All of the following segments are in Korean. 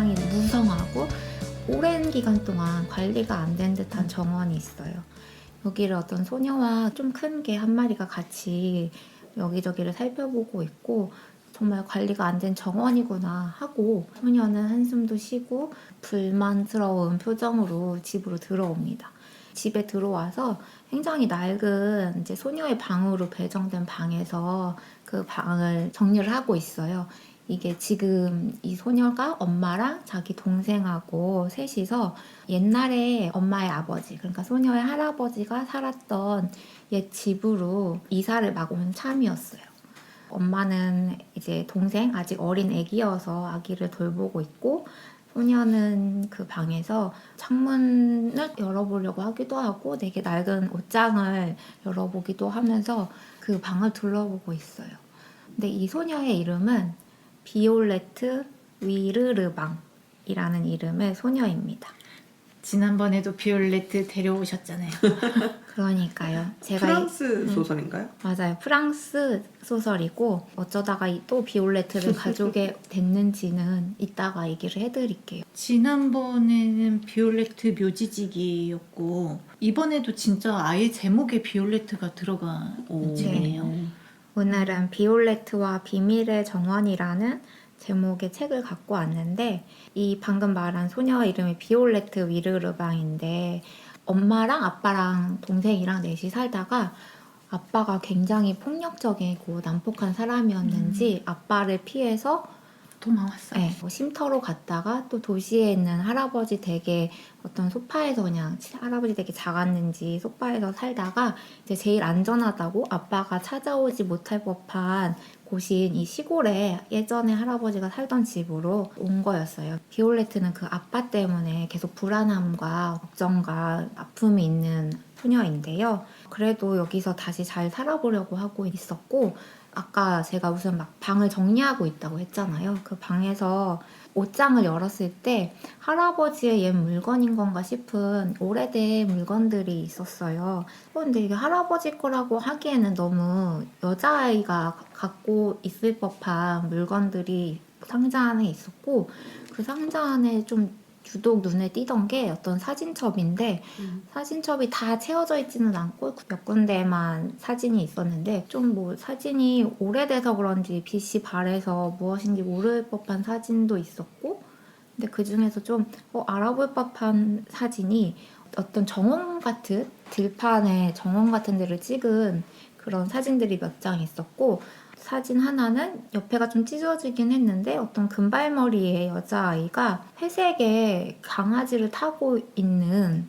굉장히 무성하고 오랜 기간 동안 관리가 안 된 듯한 정원이 있어요. 여기를 어떤 소녀와 좀 큰 개 한 마리가 같이 여기저기를 살펴보고 있고 정말 관리가 안 된 정원이구나 하고 소녀는 한숨도 쉬고 불만스러운 표정으로 집으로 들어옵니다. 집에 들어와서 굉장히 낡은 이제 소녀의 방으로 배정된 방에서 그 방을 정리를 하고 있어요. 이게 지금 이 소녀가 엄마랑 자기 동생하고 셋이서 옛날에 엄마의 아버지, 그러니까 소녀의 할아버지가 살았던 옛 집으로 이사를 막 온 참이었어요. 엄마는 이제 동생, 아직 어린 아기여서 아기를 돌보고 있고 소녀는 그 방에서 창문을 열어보려고 하기도 하고 되게 낡은 옷장을 열어보기도 하면서 그 방을 둘러보고 있어요. 근데 이 소녀의 이름은 비올레트 위르르방이라는 이름의 소녀입니다. 지난번에도 비올레트 데려오셨잖아요. 그러니까요. 제가 프랑스 소설인가요? 맞아요. 프랑스 소설이고 어쩌다가 또 비올레트를 가져오게 됐는지는 이따가 얘기를 해드릴게요. 지난번에는 비올레트 묘지지기였고 이번에도 진짜 아예 제목에 비올레트가 들어간 책이네요. 오늘은 비올레트와 비밀의 정원이라는 제목의 책을 갖고 왔는데 이 방금 말한 소녀의 이름이 비올레트 위르르방인데 엄마랑 아빠랑 동생이랑 넷이 살다가 아빠가 굉장히 폭력적이고 난폭한 사람이었는지 아빠를 피해서 도망왔어요. 네, 쉼터로 갔다가 또 도시에 있는 할아버지 댁에 어떤 소파에서 그냥 할아버지 댁이 작았는지 소파에서 살다가 이제 제일 안전하다고 아빠가 찾아오지 못할 법한 곳인 이 시골에 예전에 할아버지가 살던 집으로 온 거였어요. 비올레트는 그 아빠 때문에 계속 불안함과 걱정과 아픔이 있는 소녀인데요. 그래도 여기서 다시 잘 살아보려고 하고 있었고 아까 제가 무슨 막 방을 정리하고 있다고 했잖아요. 그 방에서 옷장을 열었을 때 할아버지의 옛 물건인 건가 싶은 오래된 물건들이 있었어요. 근데 이게 할아버지 거라고 하기에는 너무 여자아이가 갖고 있을 법한 물건들이 상자 안에 있었고 그 상자 안에 좀 유독 눈에 띄던 게 어떤 사진첩인데 사진첩이 다 채워져 있지는 않고 몇 군데만 사진이 있었는데 좀 뭐 사진이 오래돼서 그런지 빛이 바래서 무엇인지 모를 법한 사진도 있었고 근데 그 중에서 좀 알아볼 법한 사진이 어떤 정원 같은 들판에 정원 같은 데를 찍은 그런 사진들이 몇 장 있었고 사진 하나는 옆에가 좀 찢어지긴 했는데 어떤 금발머리의 여자아이가 회색의 강아지를 타고 있는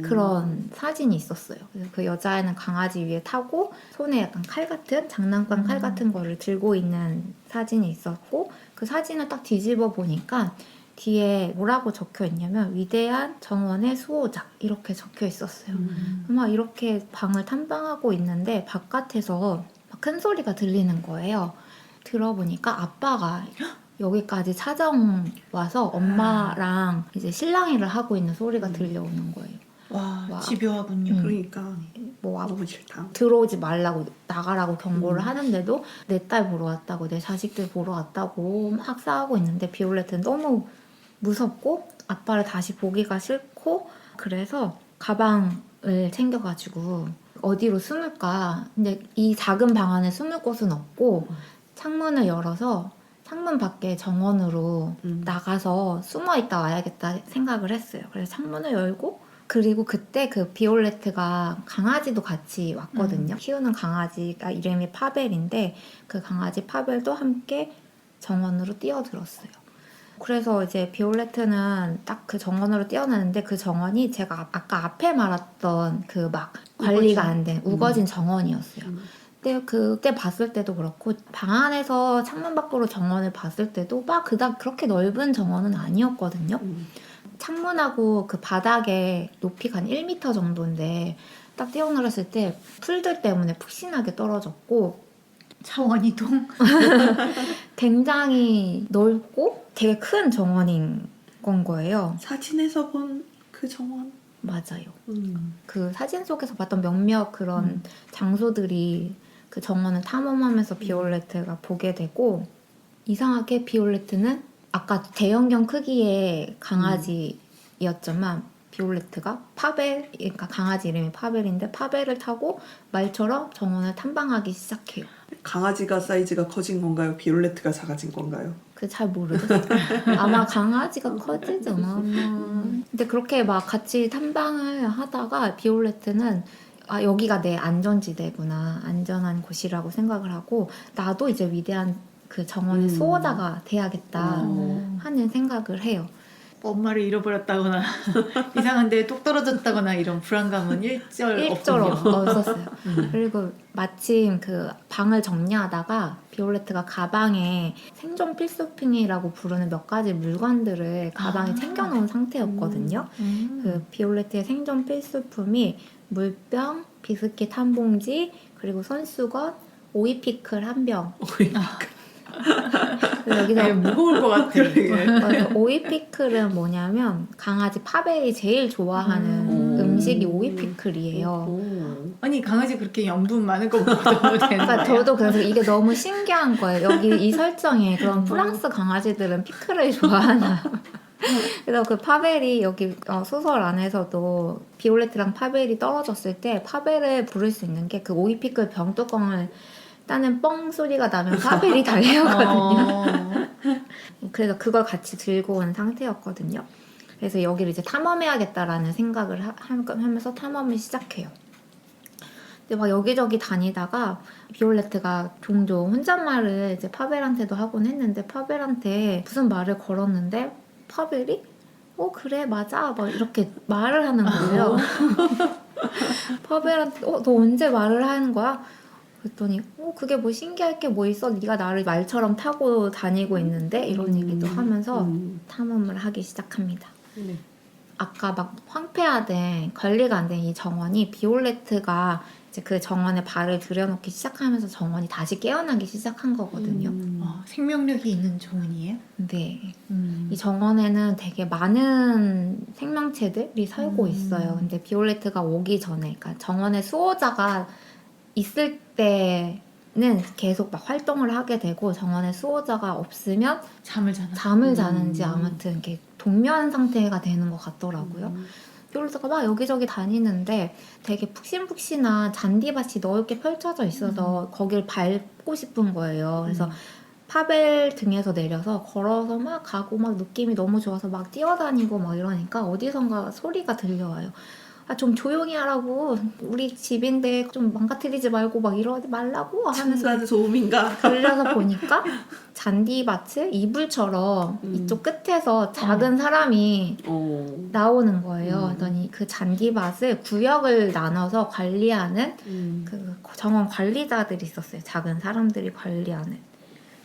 그런 사진이 있었어요. 그래서 그 여자아이는 강아지 위에 타고 손에 약간 칼 같은 장난감 칼 같은 거를 들고 있는 사진이 있었고 그 사진을 딱 뒤집어 보니까 뒤에 뭐라고 적혀 있냐면 위대한 정원의 수호자 이렇게 적혀 있었어요. 막 이렇게 방을 탐방하고 있는데 바깥에서 큰 소리가 들리는 거예요. 들어보니까 아빠가 여기까지 찾아와서 엄마랑 이제 실랑이를 하고 있는 소리가 들려오는 거예요. 와, 집요하군요. 그러니까 뭐 너무 싫다. 들어오지 말라고 나가라고 경고를 하는데도 내 딸 보러 왔다고 내 자식들 보러 왔다고 막 싸우고 있는데 비올레트는 너무 무섭고 아빠를 다시 보기가 싫고 그래서 가방을 챙겨가지고 어디로 숨을까? 근데 이 작은 방 안에 숨을 곳은 없고 창문을 열어서 창문 밖에 정원으로 나가서 숨어 있다 와야겠다 생각을 했어요. 그래서 창문을 열고 그리고 그때 그 비올레트가 강아지도 같이 왔거든요. 키우는 강아지가 이름이 파벨인데 그 강아지 파벨도 함께 정원으로 뛰어들었어요. 그래서 이제 비올레트는 딱 그 정원으로 뛰어나는데 그 정원이 제가 아까 앞에 말했던 그 막 관리가 안 된 우거진 정원이었어요. 근데 그때 봤을 때도 그렇고 방 안에서 창문 밖으로 정원을 봤을 때도 막 그닥 그렇게 넓은 정원은 아니었거든요. 창문하고 그 바닥에 높이가 한 1m 정도인데 딱 뛰어내렸을 때 풀들 때문에 푹신하게 떨어졌고 차원이동. 굉장히 넓고 되게 큰 정원인 건 거예요. 사진에서 본 그 정원. 맞아요. 그 사진 속에서 봤던 몇몇 그런 장소들이 그 정원을 탐험하면서 비올레트가 보게 되고 이상하게 비올레트는 아까 대형견 크기의 강아지였지만 비올레트가 파벨, 그러니까 강아지 이름이 파벨인데 파벨을 타고 말처럼 정원을 탐방하기 시작해요. 강아지가 사이즈가 커진 건가요? 비올레트가 작아진 건가요? 그 잘 모르겠어요. 아마 강아지가 커지지 않았나. 근데 그렇게 막 같이 탐방을 하다가 비올레트는 아 여기가 내 안전지대구나, 안전한 곳이라고 생각을 하고 나도 이제 위대한 그 정원의 수호자가 돼야겠다 하는 생각을 해요. 엄마를 잃어버렸다거나 이상한 데에 똑 떨어졌다거나 이런 불안감은 일절 없었어요. 그리고 마침 그 방을 정리하다가 비올레트가 가방에 생존 필수품이라고 부르는 몇 가지 물건들을 가방에 챙겨놓은 상태였거든요. 그 비올레트의 생존 필수품이 물병, 비스킷 한 봉지, 그리고 손수건, 오이피클 한 병. 여기서 무거울 것 같아. 그래서 오이피클은 뭐냐면 강아지 파벨이 제일 좋아하는 음식이 오이피클이에요. 아니 강아지 그렇게 염분 많은 거 먹어도 되는 그러니까 거야? 저도 그래서 이게 너무 신기한 거예요. 여기 이 설정에 그런 프랑스 강아지들은 피클을 좋아하나. 그래서 그 파벨이 여기 소설 안에서도 비올레트랑 파벨이 떨어졌을 때 파벨을 부를 수 있는 게 그 오이피클 병뚜껑을 따는 뻥 소리가 나면 파벨이 달려오거든요. 그래서 그걸 같이 들고 온 상태였거든요. 그래서 여기를 이제 탐험해야겠다라는 생각을 하면서 탐험을 시작해요. 근데 막 여기저기 다니다가 비올레트가 종종 혼잣말을 이제 파벨한테도 하곤 했는데 파벨한테 무슨 말을 걸었는데 파벨이 그래 맞아 막 이렇게 말을 하는 거예요. 파벨한테 너 언제 말을 하는 거야? 그랬더니 그게 뭐 신기할 게 뭐 있어? 네가 나를 말처럼 타고 다니고 있는데 이런 얘기도 하면서 탐험을 하기 시작합니다. 아까 막 황폐화된 관리가 안 된 이 정원이 비올레트가 이제 그 정원에 발을 들여놓기 시작하면서 정원이 다시 깨어나기 시작한 거거든요. 생명력이 있는 정원이에요? 네. 이 정원에는 되게 많은 생명체들이 살고 있어요. 근데 비올레트가 오기 전에, 그러니까 정원의 수호자가 있을 때는 계속 막 활동을 하게 되고 정원의 수호자가 없으면 잠을 자는지 아무튼 이렇게 동면 상태가 되는 것 같더라고요. 비올레트가 막 여기저기 다니는데 되게 푹신푹신한 잔디밭이 넓게 펼쳐져 있어서 거길 밟고 싶은 거예요. 그래서 파벨 등에서 내려서 걸어서 막 가고 막 느낌이 너무 좋아서 막 뛰어다니고 막 이러니까 어디선가 소리가 들려와요. 좀 조용히 하라고 우리 집인데 좀 망가뜨리지 말고 막 이러지 말라고 하면서 층간 소음인가? 들려서 보니까 잔디밭을 이불처럼 이쪽 끝에서 작은 사람이 나오는 거예요. 그랬더니 그 잔디밭을 구역을 나눠서 관리하는 그 정원 관리자들이 있었어요. 작은 사람들이 관리하는.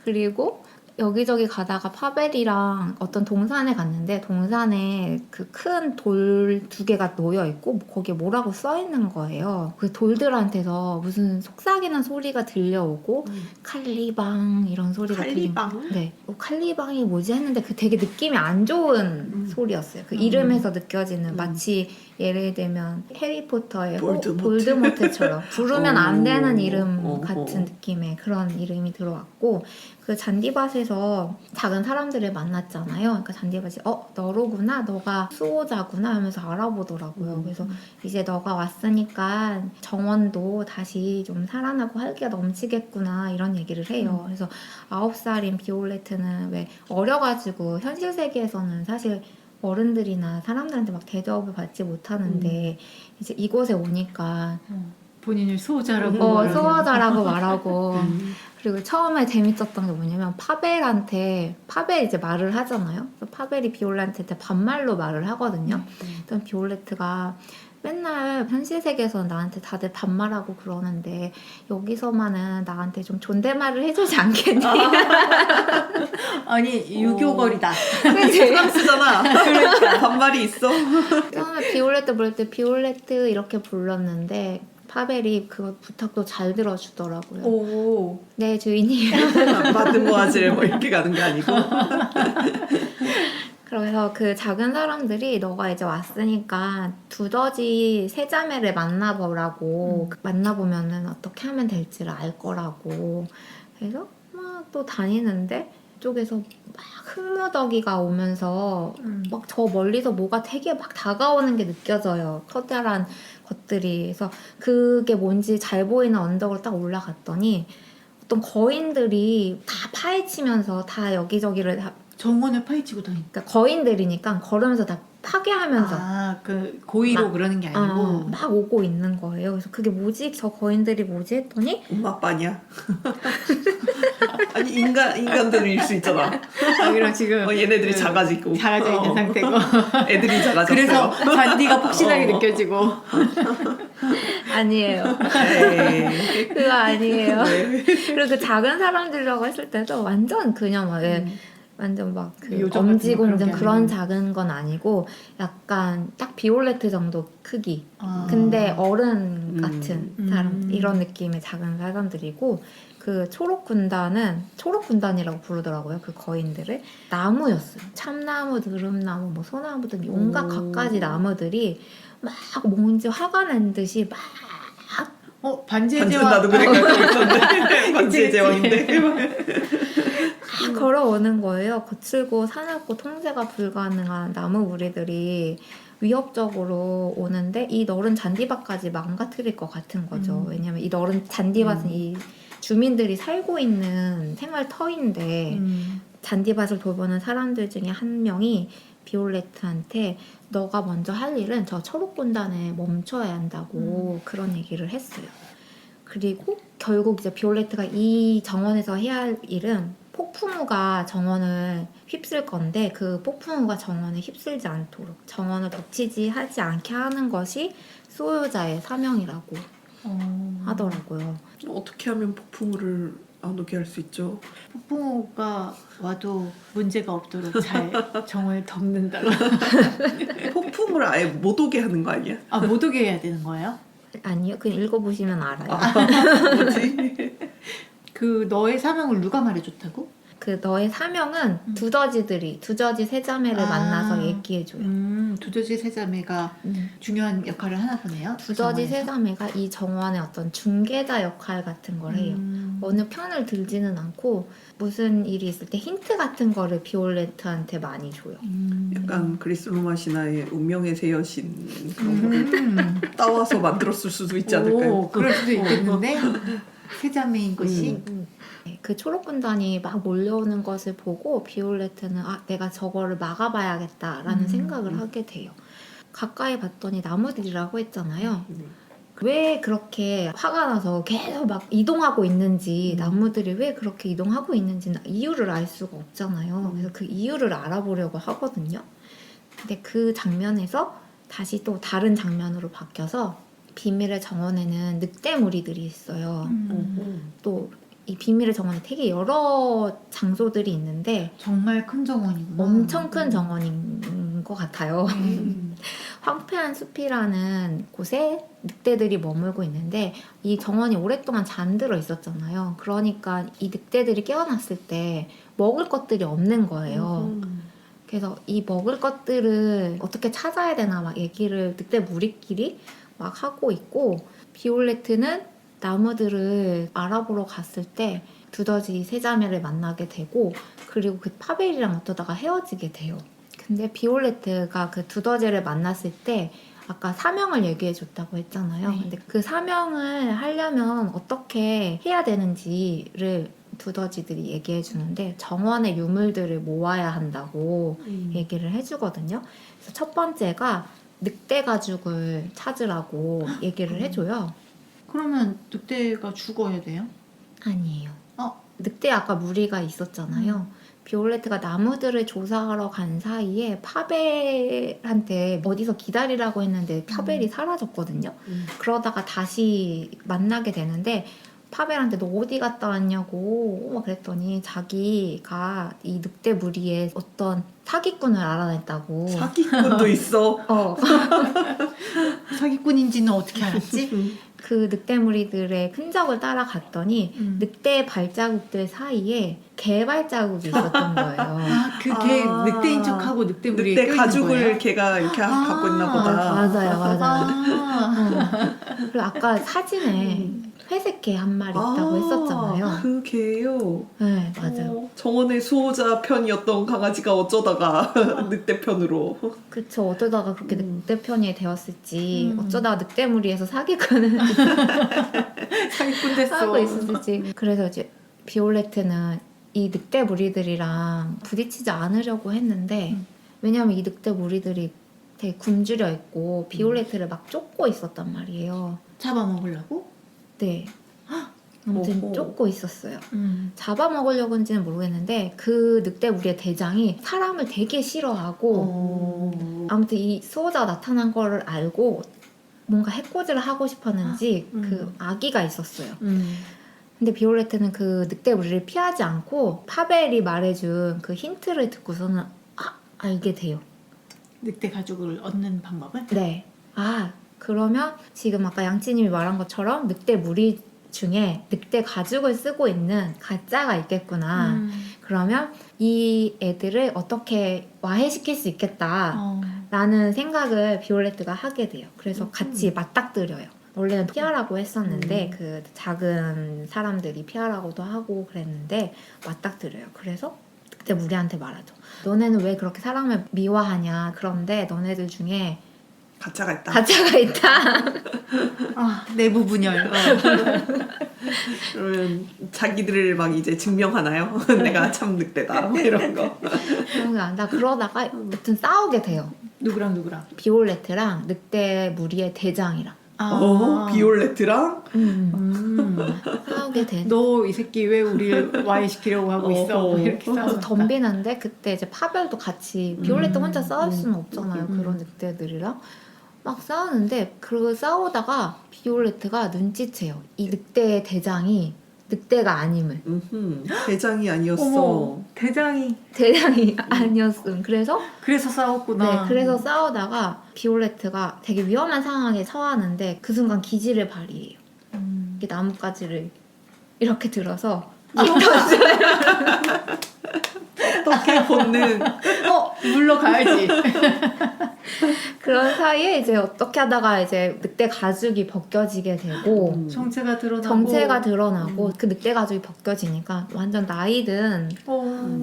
그리고 여기저기 가다가 파벨이랑 어떤 동산에 갔는데 동산에 그 큰 돌 2개가 놓여 있고 거기에 뭐라고 써 있는 거예요. 그 돌들한테서 무슨 속삭이는 소리가 들려오고 칼리방 이런 소리가 칼리방? 네. 칼리방이 뭐지 했는데 그 되게 느낌이 안 좋은 소리였어요. 그 이름에서 느껴지는 마치 예를 들면 해리포터의 볼드모트처럼 부르면 안 되는 이름 같은 느낌의 그런 이름이 들어왔고 그 잔디밭에서 작은 사람들을 만났잖아요. 그러니까 잔디밭이 너로구나, 너가 수호자구나 하면서 알아보더라고요. 그래서 이제 너가 왔으니까 정원도 다시 좀 살아나고 활기가 넘치겠구나 이런 얘기를 해요. 그래서 9살인 비올레트는 왜 어려가지고 현실 세계에서는 사실 어른들이나 사람들한테 막 대접을 받지 못하는데 이제 이곳에 오니까 본인을 수호자라고 수호자라고 말하고 그리고 처음에 재밌었던 게 뭐냐면 파벨 이제 말을 하잖아요. 그래서 파벨이 비올레트한테 반말로 말을 하거든요. 그럼 비올레트가 맨날 현실 세계에서는 나한테 다들 반말하고 그러는데 여기서만은 나한테 좀 존댓말을 해주지 않겠니? 아니 유교거리다. 프랑스잖아. 그러니까 반말이 있어. 처음에 비올레트 부를 때 비올레트 이렇게 불렀는데 파벨이 그거 부탁도 잘 들어주더라고요. 네 주인님. 마드모아질 뭐 이렇게 가는 게 아니고. 그래서 그 작은 사람들이 너가 이제 왔으니까 두더지 세 자매를 만나보라고 만나보면은 어떻게 하면 될지를 알 거라고. 그래서 막 또 다니는데 쪽에서 막 흙무더기가 오면서 막 저 멀리서 뭐가 되게 막 다가오는 게 느껴져요. 커다란 것들이. 그래서 그게 뭔지 잘 보이는 언덕으로 딱 올라갔더니 어떤 거인들이 다 파헤치면서 다 여기저기를 다, 정원을 파헤치고 다니. 그러니까 거인들이니까 걸으면서 다 파괴하면서 그 고의로 막, 그러는 게 아니고. 막 오고 있는 거예요. 그래서 그게 뭐지? 저 거인들이 뭐지? 했더니 엄마 아빠냐? 아니 인간들일 수 있잖아. 그럼 지금 얘네들이 그 작아지고 작아져 있는 상태고. 애들이 작아졌어요. 그래서 잔디가 폭신하게 느껴지고. 아니에요. 에이. 그거 아니에요. 네. 그리고 그 작은 사람들이라고 했을 때도 완전 그냥 막 완전 막 그 요정 같은 거 엄지공전 그런 게 그런 아니고. 작은 건 아니고 약간 딱 비올레트 정도 크기. 아. 근데 어른 같은 사람 음. 이런 느낌의 작은 사람들이고 그 초록군단이라고 부르더라고요. 그 거인들을 나무였어요. 참나무, 느릅나무, 뭐 소나무 등 온갖 오. 갖가지 나무들이 막 뭔지 화가 난 듯이 막 반지의 반지 제왕. 나도 그렇게 알고 있었는데 반지의 그치. 제왕인데 막 걸어오는 거예요. 거칠고 사납고 통제가 불가능한 나무 무리들이 위협적으로 오는데 이 너른 잔디밭까지 망가뜨릴 것 같은 거죠. 왜냐면 이 너른 잔디밭은 이 주민들이 살고 있는 생활터인데 잔디밭을 돌보는 사람들 중에 한 명이 비올레트한테 너가 먼저 할 일은 저 초록군단에 멈춰야 한다고 그런 얘기를 했어요. 그리고 결국 이제 비올레트가 이 정원에서 해야 할 일은 폭풍우가 정원을 휩쓸 건데 그 폭풍우가 정원을 휩쓸지 않도록 정원을 덮치지 하지 않게 하는 것이 소유자의 사명이라고 하더라고요. 어떻게 하면 폭풍우를 안 오게 할 수 있죠? 폭풍우가 와도 문제가 없도록 잘 정원을 덮는다고. 폭풍우를 아예 못 오게 하는 거 아니야? 못 오게 해야 되는 거예요? 아니요, 그냥 읽어보시면 알아요. 뭐지? 그 너의 사명을 누가 말해줬다고? 그 너의 사명은 두더지 세자매를 만나서 얘기해줘요. 두더지 세자매가 중요한 역할을 하나 보네요. 두더지 정원에서. 세자매가 이 정원의 어떤 중개자 역할 같은 걸 해요. 어느 편을 들지는 않고 무슨 일이 있을 때 힌트 같은 거를 비올레트한테 많이 줘요. 약간 그리스 로마 신화의 운명의 새 여신 그런 거를 따와서 만들었을 수도 있지 않을까요? 그럴 수도 있겠는데 세자매인 것이 그 초록군단이 막 몰려오는 것을 보고 비올레트는 내가 저거를 막아봐야겠다라는 생각을 하게 돼요. 가까이 봤더니 나무들이라고 했잖아요. 왜 그렇게 화가 나서 계속 막 이동하고 있는지 나무들이 왜 그렇게 이동하고 있는지는 이유를 알 수가 없잖아요. 그래서 그 이유를 알아보려고 하거든요. 근데 그 장면에서 다시 또 다른 장면으로 바뀌어서 비밀의 정원에는 늑대 무리들이 있어요. 또 이 비밀의 정원에 되게 여러 장소들이 있는데 정말 큰 정원이구나. 엄청 큰 정원인 것 같아요. 황폐한 숲이라는 곳에 늑대들이 머물고 있는데 이 정원이 오랫동안 잠들어 있었잖아요. 그러니까 이 늑대들이 깨어났을 때 먹을 것들이 없는 거예요. 그래서 이 먹을 것들을 어떻게 찾아야 되나 막 얘기를 늑대 무리끼리 막 하고 있고 비올레트는 나무들을 알아보러 갔을 때 두더지 세자매를 만나게 되고 그리고 그 파벨이랑 어쩌다가 헤어지게 돼요. 근데 비올레트가 그 두더지를 만났을 때 아까 사명을 얘기해 줬다고 했잖아요. 근데 그 사명을 하려면 어떻게 해야 되는지를 두더지들이 얘기해 주는데 정원의 유물들을 모아야 한다고 얘기를 해주거든요. 그래서 첫 번째가 늑대 가죽을 찾으라고 얘기를 해줘요. 그러면 늑대가 죽어야 돼요? 아니에요. 늑대 아까 무리가 있었잖아요. 비올레트가 나무들을 조사하러 간 사이에 파벨한테 어디서 기다리라고 했는데 파벨이 사라졌거든요. 그러다가 다시 만나게 되는데 파벨한테 너 어디 갔다 왔냐고 막 그랬더니 자기가 이 늑대 무리의 어떤 사기꾼을 알아냈다고. 사기꾼도 있어. 사기꾼인지는 어떻게 알았지? 그 늑대 무리들의 흔적을 따라갔더니 늑대 발자국들 사이에 개 발자국이 있었던 거예요. 그개 늑대인 척하고 늑대 무리에 늑대 껴있는 가죽을 거예요? 걔가 이렇게 갖고 있나 보다. 맞아요. 그리고 아까 사진에 회색 개 한 마리 있다고 했었잖아요. 그 개요. 네, 맞아요. 정원의 수호자 편이었던 강아지가 어쩌다가 늑대 편으로. 그쵸. 어쩌다가 그렇게 늑대 편이 되었을지, 음. 어쩌다가 늑대무리에서 사기꾼을 사기꾼 됐어. 하고 있었을지. 그래서 이제 비올레트는 이 늑대 무리들이랑 부딪히지 않으려고 했는데, 왜냐면 이 늑대 무리들이 되게 굶주려 있고 비올레트를 막 쫓고 있었단 말이에요. 잡아먹으려고? 네. 아무튼 오호. 쫓고 있었어요. 잡아먹으려고인지는 모르겠는데 그 늑대 무리의 대장이 사람을 되게 싫어하고 아무튼 이 수호자가 나타난 거를 알고 뭔가 해코지를 하고 싶었는지 그 아기가 있었어요. 근데 비올레트는 그 늑대 무리를 피하지 않고 파벨이 말해준 그 힌트를 듣고서는 알게 돼요. 늑대 가죽을 얻는 방법은? 네. 그러면 지금 아까 양치님이 말한 것처럼 늑대 무리 중에 늑대 가죽을 쓰고 있는 가짜가 있겠구나. 그러면 이 애들을 어떻게 와해시킬 수 있겠다라는 생각을 비올레트가 하게 돼요. 그래서 같이 맞닥뜨려요. 원래는 피하라고 했었는데 그 작은 사람들이 피하라고도 하고 그랬는데 맞닥뜨려요. 그래서 늑대 무리한테 말하죠. 너네는 왜 그렇게 사람을 미워하냐. 그런데 너네들 중에 가짜가 있다. 가짜가 있다. 내부 분열. 그러면 자기들을 막 이제 증명하나요? 내가 참 늑대다. 뭐 이런 거. 그런 게 아니라 그러다가 여튼 싸우게 돼요. 누구랑? 비올레트랑 늑대 무리의 대장이랑 비올레트랑? 싸우게 된. 너 이 새끼 왜 우리를 와해시키려고 하고 있어? 어허. 이렇게 그래서 싸우니까. 덤비는데 그때 이제 파벨도 같이 비올레트 혼자 싸울 수는 없잖아요. 그런 늑대들이랑 막 싸우는데 그 싸우다가 비올레트가 눈치채요. 이 늑대의 대장이 늑대가 아님을. 대장이 아니었어. 어머, 대장이 대장이 아니었음. 그래서 싸웠구나. 네, 그래서 싸우다가 비올레트가 되게 위험한 상황에 처하는데 그 순간 기지를 발휘해요. 이렇게 나뭇가지를 이렇게 들어서 어떻게 본능. 물러가야지. 그런 사이에 이제 어떻게 하다가 이제 늑대 가죽이 벗겨지게 되고 정체가 드러나고. 정체가 드러나고 그 늑대 가죽이 벗겨지니까 완전 나이든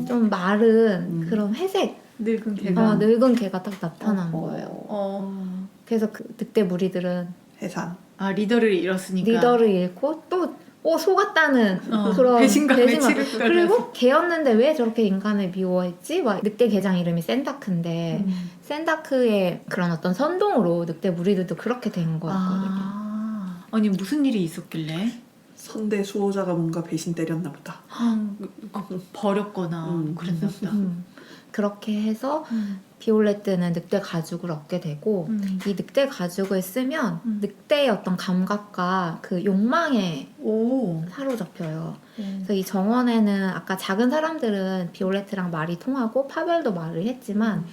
좀 마른 그런 회색 늙은 개가. 늙은 개가 딱 나타난 거예요. 그래서 그 늑대 무리들은 해산. 리더를 잃었으니까. 리더를 잃고 또 속았다는 그런 배신감에 치를 그리고 개였는데 왜 저렇게 인간을 미워했지? 막 늑대 개장 이름이 센다크인데 센다크의 그런 어떤 선동으로 늑대 무리들도 그렇게 된 거였거든요. 아니 무슨 일이 있었길래? 선대 수호자가 뭔가 배신 때렸나 보다. 버렸거나 그랬나 보다. 그렇게 해서 비올레트는 늑대 가죽을 얻게 되고 이 늑대 가죽을 쓰면 늑대의 어떤 감각과 그 욕망에 사로잡혀요. 그래서 이 정원에는 아까 작은 사람들은 비올레트랑 말이 통하고 파벨도 말을 했지만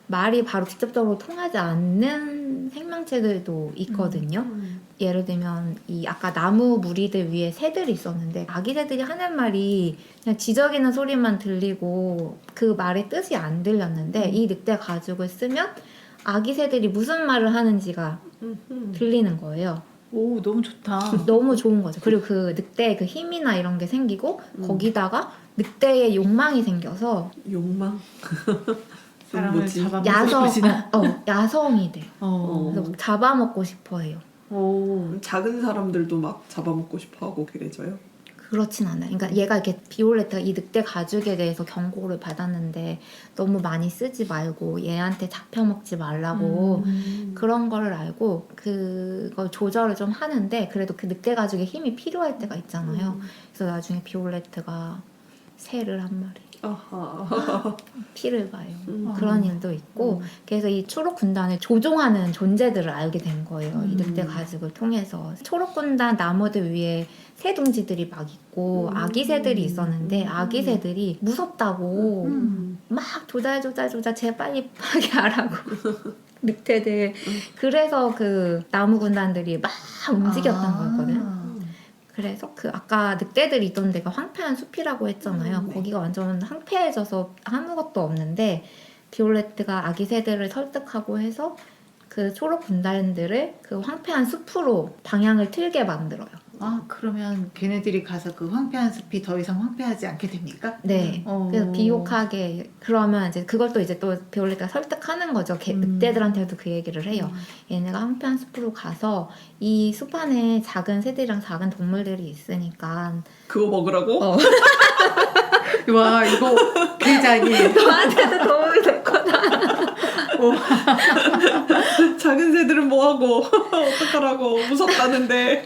말이 바로 직접적으로 통하지 않는 생명체들도 있거든요. 예를 들면 이 아까 나무 무리들 위에 새들이 있었는데 아기 새들이 하는 말이 그냥 지저귀는 소리만 들리고 그 말의 뜻이 안 들렸는데 이 늑대 가죽을 쓰면 아기 새들이 무슨 말을 하는지가 들리는 거예요. 오, 너무 좋다. 너무 좋은 거죠. 그리고 그 늑대의 그 힘이나 이런 게 생기고 거기다가 늑대의 욕망이 생겨서 욕망. 사람을 뭐지? 잡아먹고 싶으시나? 야성이 돼요. 어. 그래서 잡아먹고 싶어 해요. 오. 작은 사람들도 막 잡아먹고 싶어하고 그래져요. 그렇진 않아요. 그러니까 얘가 이렇게 비올레트가 이 늑대 가죽에 대해서 경고를 받았는데 너무 많이 쓰지 말고 얘한테 잡혀먹지 말라고 그런 거를 알고 그걸 조절을 좀 하는데 그래도 그 늑대 가죽의 힘이 필요할 때가 있잖아요. 그래서 나중에 비올레트가 새를 한 마리 피를 봐요. 그런 일도 있고 그래서 이 초록 군단을 조종하는 존재들을 알게 된 거예요. 이 늑대 가죽을 통해서 초록 군단 나무들 위에 새 둥지들이 막 있고 아기 새들이 있었는데 아기 새들이 무섭다고 막 조달 재빨리 하게 하라고 늑대들 그래서 그 나무 군단들이 막 움직였던 거였거든. 그래서 그 아까 늑대들이 있던 데가 황폐한 숲이라고 했잖아요. 거기가 완전 황폐해져서 아무것도 없는데 비올레트가 아기 새들을 설득하고 해서 그 초록 군단들을 그 황폐한 숲으로 방향을 틀게 만들어요. 아 그러면 걔네들이 가서 그 황폐한 숲이 더 이상 황폐하지 않게 됩니까? 네. 그래서 비옥하게 그러면 이제 그걸 또 이제 또 비올레트가 설득하는 거죠. 늑대들한테도 그 얘기를 해요. 얘네가 황폐한 숲으로 가서 이 숲 안에 작은 새들이랑 작은 동물들이 있으니까 그거 먹으라고? 와 이거 굉장히 너한테도 도움이 될 거다. 작은 새들은 뭐하고 어떡하라고 무섭다는데.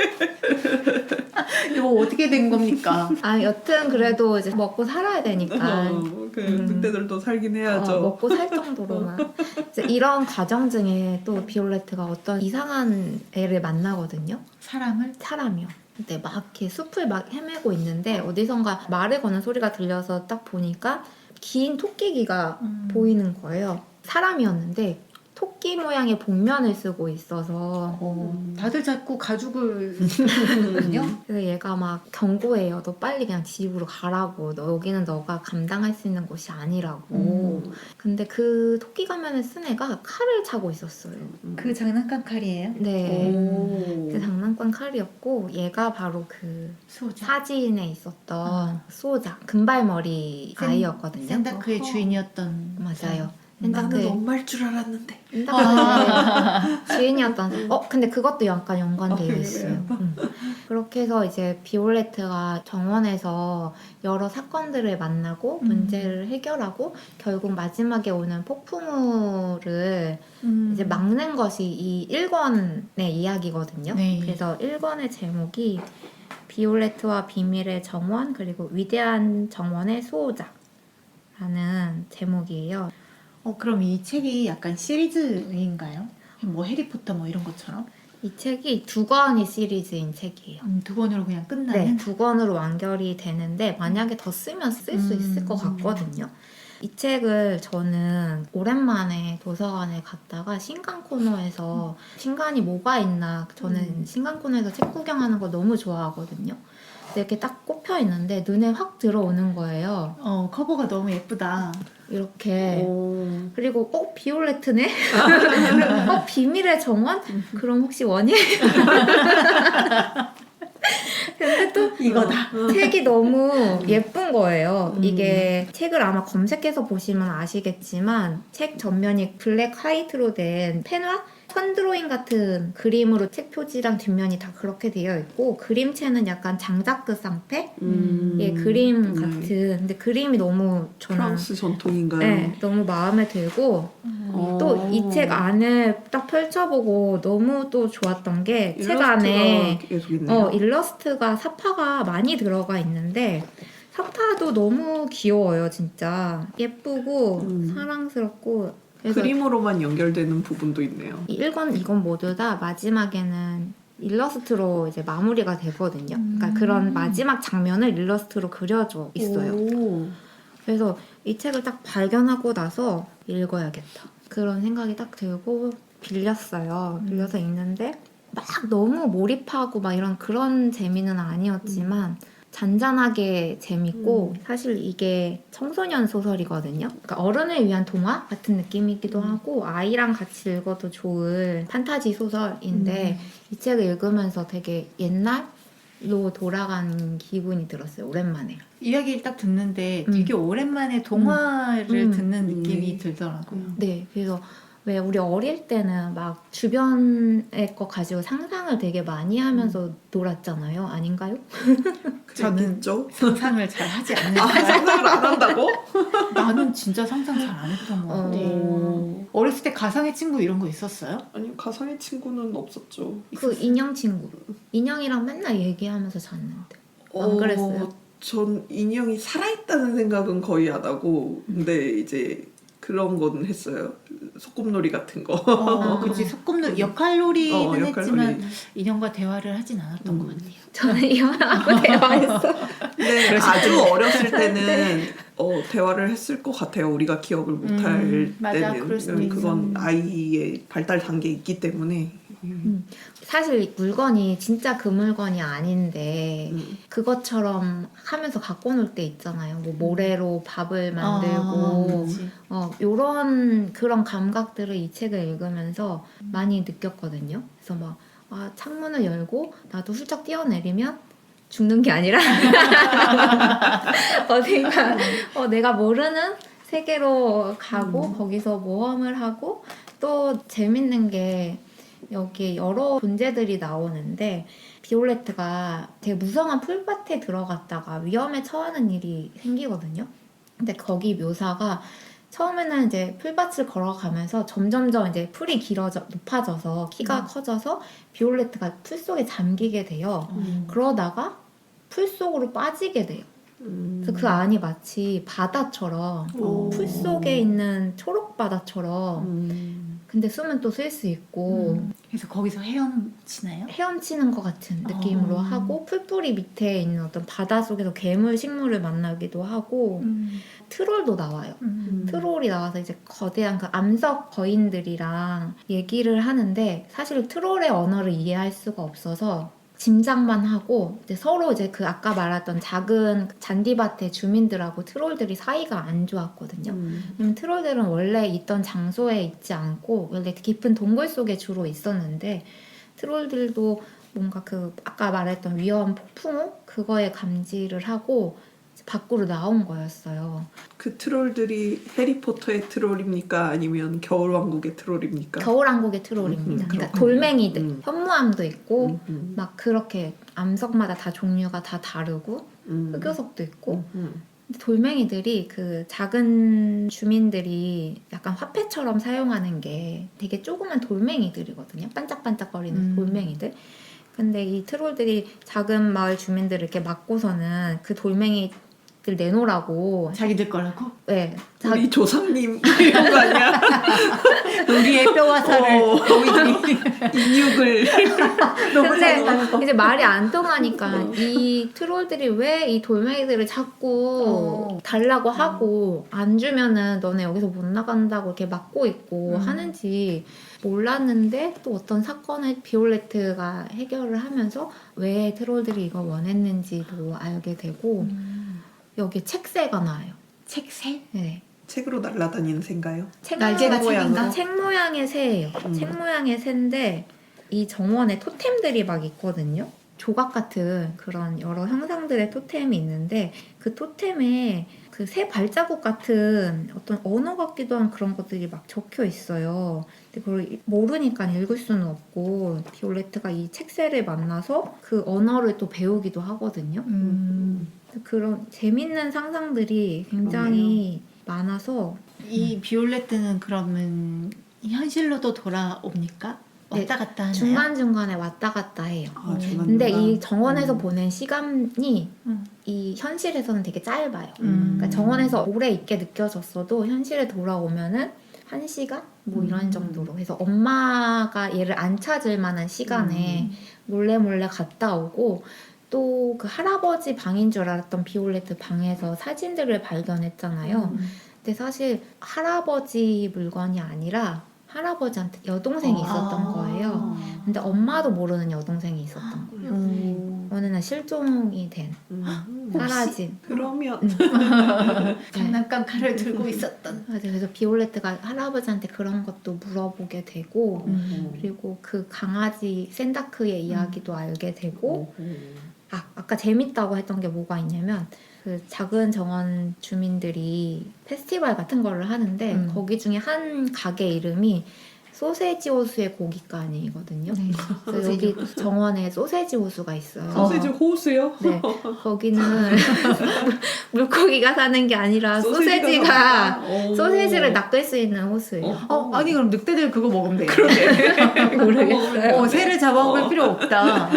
이거 어떻게 된 겁니까? 아 여튼 그래도 이제 먹고 살아야 되니까 그 늑대들도 살긴 해야죠. 먹고 살 정도로만 이제 이런 과정 중에 또 비올레트가 어떤 이상한 애를 만나거든요. 사람이요. 근데 막 이렇게 숲을 막 헤매고 있는데 어디선가 말을 거는 소리가 들려서 딱 보니까 긴 토끼기가 보이는 거예요. 사람이었는데 토끼 모양의 복면을 쓰고 있어서 다들 자꾸 가죽을 쓰거든요. 그래서 얘가 막 경고해요. 너 빨리 그냥 집으로 가라고. 여기는 너가 감당할 수 있는 곳이 아니라고. 근데 그 토끼 가면을 쓴 애가 칼을 차고 있었어요. 그 장난감 칼이에요? 네. 오. 그 장난감 칼이었고 얘가 바로 그 소자. 사진에 있었던 소자 금발머리 아이였거든요. 샌다크의 주인이었던 맞아요. 나는 엄마일 줄 알았는데. 주인이었던 근데 그것도 약간 연관되어 있어요. 그렇게 해서 이제 비올레트가 정원에서 여러 사건들을 만나고 문제를 해결하고 결국 마지막에 오는 폭풍우를 이제 막는 것이 이 1권의 이야기거든요. 네. 그래서 1권의 제목이 비올레트와 비밀의 정원 그리고 위대한 정원의 수호자라는 제목이에요. 그럼 이 책이 약간 시리즈인가요? 뭐 해리포터 뭐 이런 것처럼? 이 책이 2권이 시리즈인 책이에요. 2권으로 그냥 끝나는? 네, 2권으로 완결이 되는데 만약에 더 쓰면 쓸 수 있을 것 같거든요. 이 책을 저는 오랜만에 도서관에 갔다가 신간 코너에서 신간이 뭐가 있나 저는 신간 코너에서 책 구경하는 거 너무 좋아하거든요. 근데 이렇게 딱 꼽혀 있는데 눈에 확 들어오는 거예요. 커버가 너무 예쁘다. 이렇게 그리고 비올레트네? 비밀의 정원? 그럼 혹시 원이에요? 근데 또 이거다. 책이 너무 예쁜 거예요. 이게 책을 아마 검색해서 보시면 아시겠지만 책 전면이 블랙 화이트로 된 펜화? 선드로잉 같은 그림으로 책 표지랑 뒷면이 다 그렇게 되어 있고 그림체는 약간 장자크 쌍패? 예, 그림 같은 근데 그림이 너무 저는 프랑스 전통인가요? 네, 너무 마음에 들고 또 이 책 안을 딱 펼쳐보고 너무 또 좋았던 게 책 안에 계속 있네요. 일러스트가 사파가 많이 들어가 있는데 사파도 너무 귀여워요 진짜 예쁘고 사랑스럽고 그래서 그림으로만 연결되는 부분도 있네요. 이 1권, 2권 모두 다 마지막에는 일러스트로 이제 마무리가 되거든요. 그러니까 그런 마지막 장면을 일러스트로 그려져 있어요. 그래서 이 책을 딱 발견하고 나서 읽어야겠다. 그런 생각이 딱 들고 빌렸어요. 빌려서 읽는데 막 너무 몰입하고 막 이런 그런 재미는 아니었지만 잔잔하게 재밌고 사실 이게 청소년 소설이거든요. 그러니까 어른을 위한 동화 같은 느낌이기도 하고 아이랑 같이 읽어도 좋은 판타지 소설인데 이 책을 읽으면서 되게 옛날로 돌아간 기분이 들었어요. 오랜만에. 이야기를 딱 듣는데 되게 오랜만에 동화를 듣는 느낌이 들더라고요. 네, 그래서 왜 우리 어릴 때는 막 주변의 거 가지고 상상을 되게 많이 하면서 놀았잖아요. 아닌가요? 저는 죠 상상을 잘 하지 않는 상상을 안 한다고? 나는 진짜 상상 잘 안 했던 것 같아. 어렸을 때 가상의 친구 이런 거 있었어요? 아니 가상의 친구는 없었죠. 그 인형 친구. 인형이랑 맨날 얘기하면서 잤는데. 안 그랬어요? 전 인형이 살아있다는 생각은 거의 안 하고 근데 이제 그런 건 했어요. 소꿉놀이 같은 거. 그치. 소꿉놀이 역할놀이는 역할놀이. 했지만 인형과 대화를 하진 않았던 것 같아요. 저는 이혼하고 대화했어. 근데 아주 어렸을 때는 대화를 했을 것 같아요. 우리가 기억을 못할 맞아. 때는. 그럴 수도 그건 있어. 아이의 발달 단계에 있기 때문에. 사실 이 물건이 진짜 그 물건이 아닌데 그것처럼 하면서 갖고 놀 때 있잖아요. 뭐 모래로 밥을 만들고 그치. 요런 그런 감각들을 이 책을 읽으면서 많이 느꼈거든요. 그래서 막 창문을 열고 나도 훌쩍 뛰어내리면 죽는 게 아니라 어딘가 내가 모르는 세계로 가고 거기서 모험을 하고 또 재밌는 게 여기 여러 존재들이 나오는데 비올레트가 되게 무성한 풀밭에 들어갔다가 위험에 처하는 일이 생기거든요. 근데 거기 묘사가 처음에는 이제 풀밭을 걸어가면서 점점점 이제 풀이 높아져서 키가 커져서 비올레트가 풀 속에 잠기게 돼요. 그러다가 풀 속으로 빠지게 돼요. 그래서 그 안이 마치 바다처럼 풀 속에 있는 초록 바다처럼 근데 숨은 또 쉴 수 있고 그래서 거기서 헤엄치나요? 헤엄치는 것 같은 느낌으로 하고 풀뿌리 밑에 있는 어떤 바다 속에서 괴물 식물을 만나기도 하고 트롤도 나와요. 트롤이 나와서 이제 거대한 그 암석 거인들이랑 얘기를 하는데 사실 트롤의 언어를 이해할 수가 없어서 짐작만 하고 이제 서로 이제 그 아까 말했던 작은 잔디밭의 주민들하고 트롤들이 사이가 안 좋았거든요. 왜냐면 트롤들은 원래 있던 장소에 있지 않고 원래 깊은 동굴 속에 주로 있었는데 트롤들도 뭔가 그 아까 말했던 위험 폭풍우 그거에 감지를 하고 밖으로 나온 거였어요. 그 트롤들이 해리포터의 트롤입니까? 아니면 겨울왕국의 트롤입니까? 겨울왕국의 트롤입니다. 그러니까 돌멩이들, 현무암도 있고 막 그렇게 암석마다 다 종류가 다 다르고 흑요석도 있고 근데 돌멩이들이 그 작은 주민들이 약간 화폐처럼 사용하는 게 되게 조그만 돌멩이들이거든요. 반짝반짝거리는 돌멩이들. 근데 이 트롤들이 작은 마을 주민들을 이렇게 막고서는 그 돌멩이들 내놓으라고 자기들 거라고? 네. 우리 조상님 이런 거 아니야? 우리의 뼈와 살을 너희들이 인육을 근데 이제 말이 안 통하니까 이 트롤들이 왜 이 돌멩이들을 자꾸 달라고 하고 안 주면은 너네 여기서 못 나간다고 이렇게 막고 있고 하는지 몰랐는데 또 어떤 사건을 비올레트가 해결을 하면서 왜 트롤들이 이걸 원했는지도 알게 되고 여기 책새가 나와요. 책새? 네. 책으로 날아다니는 새인가요? 날개가 모양으로? 책인가? 책 모양의 새예요. 책 모양의 새인데 이 정원에 토템들이 막 있거든요. 조각 같은 그런 여러 형상들의 토템이 있는데 그 토템에 그 새 발자국 같은 어떤 언어 같기도 한 그런 것들이 막 적혀 있어요. 근데 그걸 모르니까 읽을 수는 없고 비올레트가 이 책새를 만나서 그 언어를 또 배우기도 하거든요. 그런 재밌는 상상들이 굉장히 많아서 이 비올레트는 그러면 현실로도 돌아옵니까? 네, 왔다 갔다 하나요? 중간중간에 왔다 갔다 해요. 아, 중간중간. 근데 이 정원에서 보낸 시간이 이 현실에서는 되게 짧아요. 그러니까 정원에서 오래 있게 느껴졌어도 현실에 돌아오면은 1시간? 뭐 이런 정도로. 그래서 엄마가 얘를 안 찾을 만한 시간에 몰래 갔다 오고 또 그 할아버지 방인 줄 알았던 비올레트 방에서 사진들을 발견했잖아요. 근데 사실 할아버지 물건이 아니라 할아버지한테 여동생이 있었던 거예요. 근데 엄마도 모르는 여동생이 있었던 거예요. 어느 날 실종이 된 사라진. 그러면 장난감 칼을 들고 있었던. 맞아요. 그래서 비올레트가 할아버지한테 그런 것도 물어보게 되고 그리고 그 강아지 샌다크의 이야기도 알게 되고 아까 재밌다고 했던 게 뭐가 있냐면 그 작은 정원 주민들이 페스티벌 같은 거를 하는데 거기 중에 한 가게 이름이 소세지 호수의 고깃간이거든요. 그래서 여기 정원에 소세지 호수가 있어요. 소세지 호수요? 네, 거기는 물고기가 사는 게 아니라 소세지가 소세지를 낚을 수 있는 호수예요. 아니 그럼 늑대들 그거 먹으면 돼요. 모르겠어요. 새를 잡아먹을 필요 없다.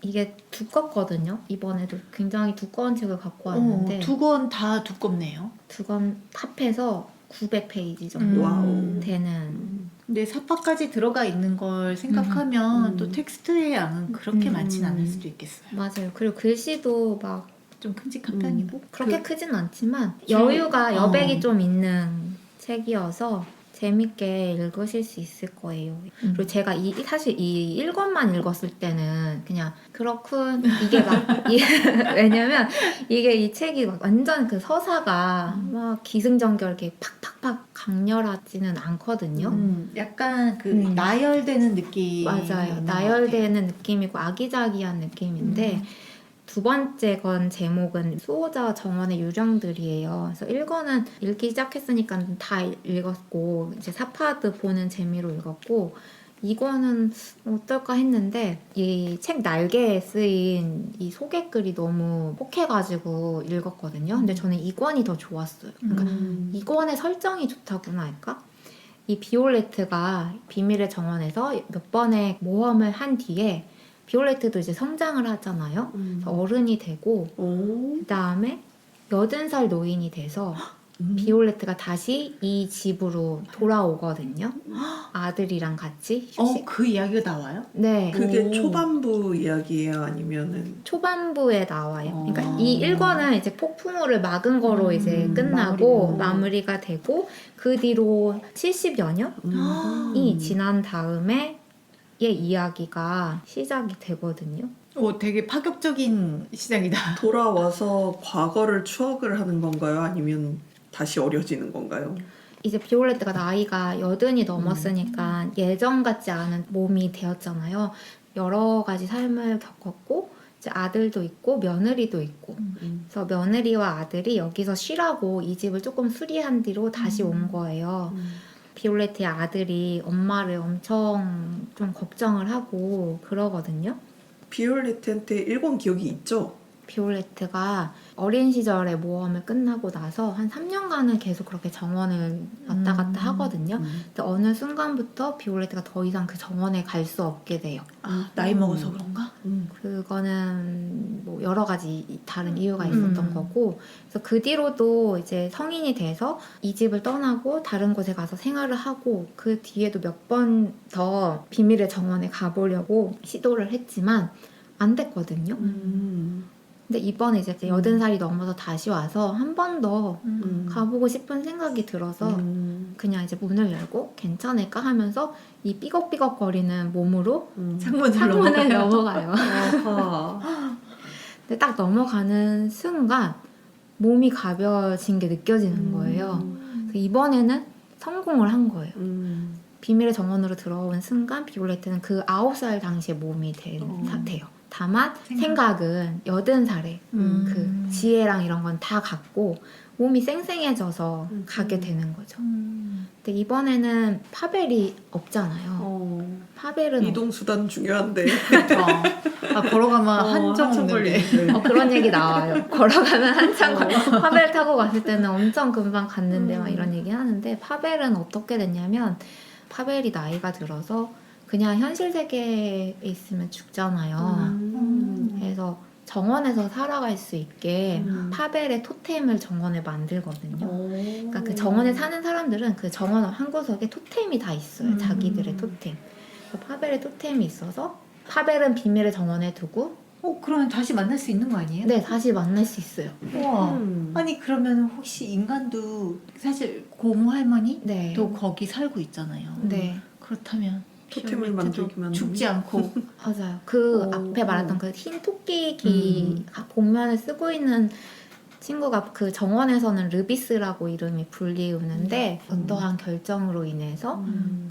이게 두껍거든요. 이번에도 굉장히 두꺼운 책을 갖고 왔는데 두 권 다 두껍네요. 두 권 합해서 900페이지 정도 와우. 되는. 근데 사파까지 들어가 있는 걸 생각하면 또 텍스트의 양은 그렇게 많진 않을 수도 있겠어요. 맞아요. 그리고 글씨도 막 좀 큼직한 편이고. 그렇게 크진 않지만 여백이 좀 있는 책이어서 재밌게 읽으실 수 있을 거예요. 그리고 제가 사실 이 1권만 읽었을 때는 그냥 그렇군 이게 막 왜냐면 이게 이 책이 막 완전 그 서사가 막 기승전결 이렇게 팍팍팍 강렬하지는 않거든요. 약간 그 음. 나열되는 느낌. 맞아요. 나열되는 느낌이고 아기자기한 느낌인데 두 번째 건 제목은 수호자 정원의 유령들이에요. 그래서 1권은 읽기 시작했으니까 다 읽었고 이제 사파드 보는 재미로 읽었고 2권은 어떨까 했는데 이 책 날개에 쓰인 이 소개글이 너무 혹해가지고 읽었거든요. 근데 저는 2권이 더 좋았어요. 그러니까 2권의 설정이 좋다고나 할까? 이 비올레트가 비밀의 정원에서 몇 번의 모험을 한 뒤에 비올레트도 이제 성장을 하잖아요. 그래서 어른이 되고 그 다음에 80살 노인이 돼서 비올레트가 다시 이 집으로 돌아오거든요. 아들이랑 같이 휴식. 그 이야기가 나와요? 네. 그게 오. 초반부 이야기예요? 아니면은 초반부에 나와요. 그러니까 아. 이 1권은 이제 폭풍우를 막은 거로 이제 끝나고 마무리가 되고 그 뒤로 70여 년이 지난 다음에 의 이야기가 시작이 되거든요. 되게 파격적인 시작이다. 돌아와서 과거를 추억을 하는 건가요? 아니면 다시 어려지는 건가요? 이제 비올레트가 나이가 80이 넘었으니까 예전 같지 않은 몸이 되었잖아요. 여러 가지 삶을 겪었고 이제 아들도 있고 며느리도 있고 그래서 며느리와 아들이 여기서 쉬라고 이 집을 조금 수리한 뒤로 다시 온 거예요. 비올레트의 아들이 엄마를 엄청 좀 걱정을 하고 그러거든요. 비올레트한테 1권 기억이 있죠? 비올레트가 어린 시절의 모험을 끝나고 나서 한 3년간은 계속 그렇게 정원을 왔다 갔다 하거든요. 근데 어느 순간부터 비올레트가 더 이상 그 정원에 갈 수 없게 돼요. 나이 먹어서 그런가? 그거는 뭐 여러 가지 다른 이유가 있었던 거고, 그래서 그 뒤로도 이제 성인이 돼서 이 집을 떠나고 다른 곳에 가서 생활을 하고 그 뒤에도 몇 번 더 비밀의 정원에 가보려고 시도를 했지만 안 됐거든요. 근데 이번에 이제 80살이 넘어서 다시 와서 한 번 더 가보고 싶은 생각이 들어서 그냥 이제 문을 열고 괜찮을까 하면서 이 삐걱삐걱거리는 몸으로 창문을 넘어가요. 근데 딱 넘어가는 순간 몸이 가벼워진 게 느껴지는 거예요. 그래서 이번에는 성공을 한 거예요. 비밀의 정원으로 들어온 순간 비올레트는 그 9살 당시의 몸이 된 상태예요. 다만 생각은 80살에 그 지혜랑 이런 건 다 갖고 몸이 쌩쌩해져서 가게 되는 거죠. 근데 이번에는 파벨이 없잖아요. 파벨은 이동수단 중요한데. 걸어가면 한정 한참 없는데. 걸리는데. 그런 얘기 나와요. 걸어가면 한참 파벨 타고 갔을 때는 엄청 금방 갔는데 막 이런 얘기 하는데 파벨은 어떻게 됐냐면 파벨이 나이가 들어서 그냥 현실 세계에 있으면 죽잖아요. 그래서 정원에서 살아갈 수 있게 파벨의 토템을 정원에 만들거든요. 그러니까 그 정원에 사는 사람들은 그 정원 한 구석에 토템이 다 있어요. 자기들의 토템. 파벨의 토템이 있어서 파벨은 비밀의 정원에 두고 그러면 다시 만날 수 있는 거 아니에요? 네, 다시 만날 수 있어요. 우와. 아니 그러면 혹시 인간도 사실 고모 할머니도 네. 거기 살고 있잖아요. 네. 그렇다면 토템을 비올레트도 만들기만 죽지 않고 맞아요. 그 앞에 말했던 그 흰 토끼기 복면을 쓰고 있는 친구가 그 정원에서는 르비스라고 이름이 불리우는데 어떠한 결정으로 인해서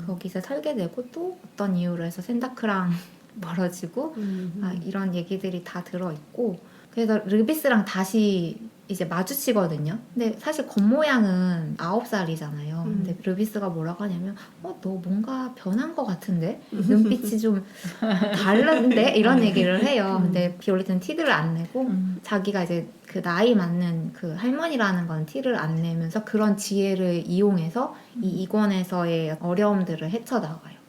거기서 살게 되고 또 어떤 이유로 해서 샌다크랑 멀어지고 이런 얘기들이 다 들어있고 그래서 르비스랑 다시 이제 마주치거든요. 근데 사실 겉모양은 9살이잖아요. 근데 르비스가 뭐라고 하냐면 너 뭔가 변한 것 같은데? 눈빛이 좀 다른데? 이런 얘기를 해요. 근데 비올레트는 티를 안 내고 자기가 이제 그 나이 맞는 그 할머니라는 건 티를 안 내면서 그런 지혜를 이용해서 이 2권에서의 어려움들을 헤쳐나가요.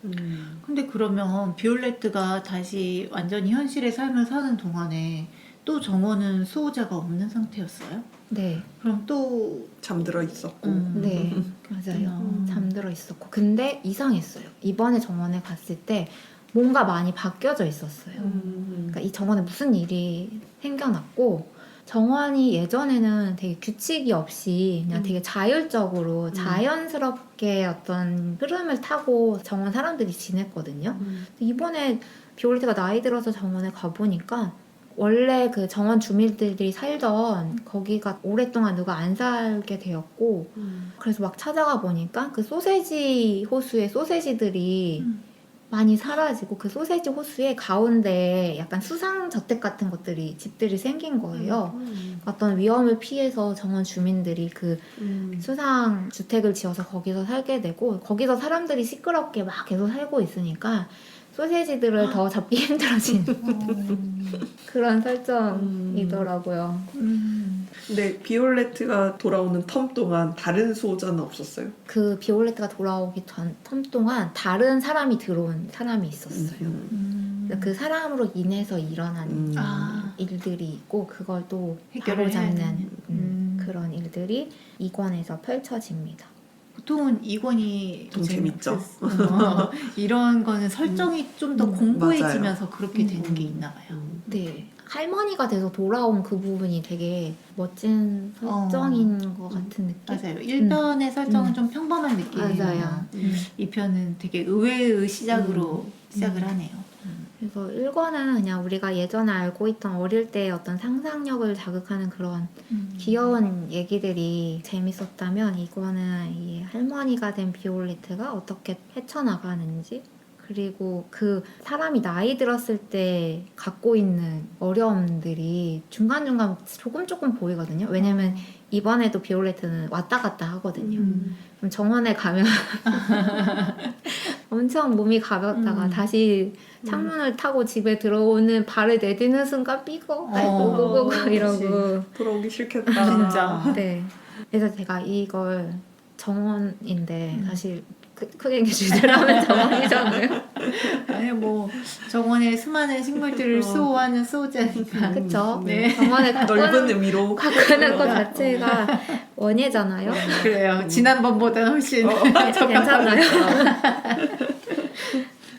근데 그러면 비올레트가 다시 완전히 현실의 삶을 사는 동안에 또 정원은 수호자가 없는 상태였어요? 네. 그럼 또 잠들어 있었고. 네, 맞아요. 잠들어 있었고. 근데 이상했어요. 이번에 정원에 갔을 때 뭔가 많이 바뀌어져 있었어요. 그러니까 이 정원에 무슨 일이 생겨났고 정원이 예전에는 되게 규칙이 없이 그냥 되게 자율적으로 자연스럽게 어떤 흐름을 타고 정원 사람들이 지냈거든요. 근데 이번에 비올레트가 나이 들어서 정원에 가보니까 원래 그 정원 주민들이 살던 거기가 오랫동안 누가 안 살게 되었고 그래서 막 찾아가 보니까 그 소세지 호수의 소세지들이 많이 사라지고 그 소세지 호수의 가운데 약간 수상 저택 같은 것들이 집들이 생긴 거예요. 어떤 위험을 피해서 정원 주민들이 그 수상 주택을 지어서 거기서 살게 되고 거기서 사람들이 시끄럽게 막 계속 살고 있으니까 소세지들을 더 잡기 힘들어진 그런 설정이더라고요. 근데 비올레트가 돌아오는 텀 동안 다른 수호자는 없었어요? 그 비올레트가 돌아오기 전 텀 동안 다른 사람이 들어온 사람이 있었어요. 그 사람으로 인해서 일어난 일들이 있고 그걸 또 해결을 바로잡는 해야 그런 일들이 2권에서 펼쳐집니다. 보통은 2권이 좀 재밌죠. 이런 거는 설정이 좀 더 공고해지면서 그렇게 되는 음. 게 있나 봐요. 네. 할머니가 돼서 돌아온 그 부분이 되게 멋진 설정인 것 같은 느낌? 맞아요. 1편의 설정은 좀 평범한 느낌이에요. 맞아요. 2편은 되게 의외의 시작으로 시작을 하네요. 그래서 1권은 그냥 우리가 예전에 알고 있던 어릴 때의 어떤 상상력을 자극하는 그런 귀여운 얘기들이 재밌었다면 이거는 이 할머니가 된 비올레트가 어떻게 헤쳐나가는지 그리고 그 사람이 나이 들었을 때 갖고 있는 어려움들이 중간중간 조금 보이거든요. 왜냐면 이번에도 비올레트는 왔다 갔다 하거든요. 그럼 정원에 가면 엄청 몸이 가볍다가 다시 창문을 타고 집에 들어오는 발을 내딛는 순간 삐걱 고고고 이러고 돌아오기 싫겠다. 진짜. 네. 그래서 제가 이걸 정원인데 사실 크게 얘기 주제를 하면 정원이잖아요. 아니 뭐 정원에 수많은 식물들을 수호하는 수호자니까. 그쵸? 네. 정원에 넓은 의미로 가꾸는 것 자체가 원예잖아요. 그래요. 지난번보다는 훨씬 괜찮나요?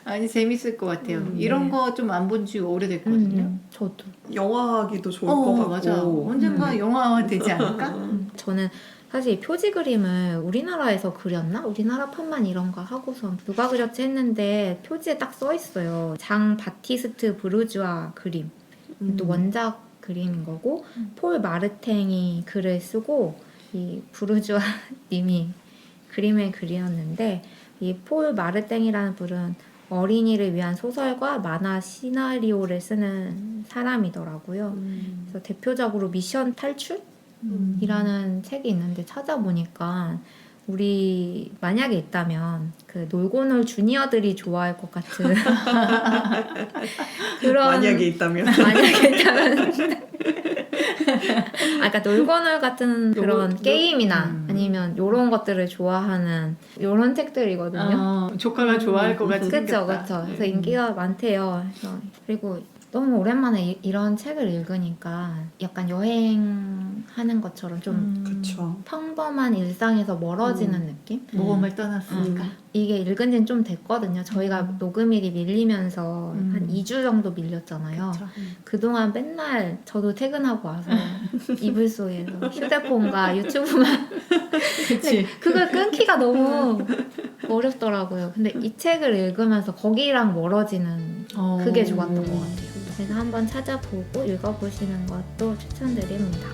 아니 재밌을 것 같아요. 이런 거 좀 안 본 지 오래됐거든요. 저도. 영화하기도 좋을 것 같고. 맞아. 언젠가 영화화 되지 않을까? 저는 사실 표지 그림을 우리나라에서 그렸나? 우리나라판만 이런 거 하고선 누가 그렸지 했는데 표지에 딱 써 있어요. 장 바티스트 브루주아 그림. 또 원작 그림인 거고 폴 마르탱이 글을 쓰고 이 브루주아 님이 그림을 그리었는데 이 폴 마르탱이라는 분은 어린이를 위한 소설과 만화 시나리오를 쓰는 사람이더라고요. 그래서 대표적으로 미션 탈출이라는 책이 있는데 찾아보니까 우리 만약에 있다면 그 놀고놀 주니어들이 좋아할 것 같은 그런 만약에 있다면 그러니까 놀고놀 같은 그런 게임이나 아니면 요런 것들을 좋아하는 요런 책들이거든요. 조카가 좋아할 것 같이 그쵸, 생겼다. 그쵸. 그래서 인기가 많대요. 그래서 그리고 너무 오랜만에 이런 책을 읽으니까 약간 여행하는 것처럼 좀 그쵸. 평범한 일상에서 멀어지는 느낌? 모험을 떠났으니까. 이게 읽은 지는 좀 됐거든요. 저희가 녹음일이 밀리면서 한 2주 정도 밀렸잖아요. 그쵸. 그동안 맨날 저도 퇴근하고 와서 이불 속에서 휴대폰과 유튜브만 그치. 그걸 끊기가 너무 어렵더라고요. 근데 이 책을 읽으면서 거기랑 멀어지는 그게 좋았던 것 같아요. 그래서 한번 찾아보고 읽어보시는 것도 추천드립니다.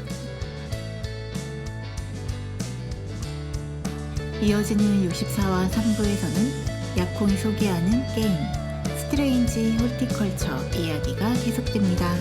이어지는 64화 3부에서는 약콩이 소개하는 게임 스트레인지 홀티컬처 이야기가 계속됩니다.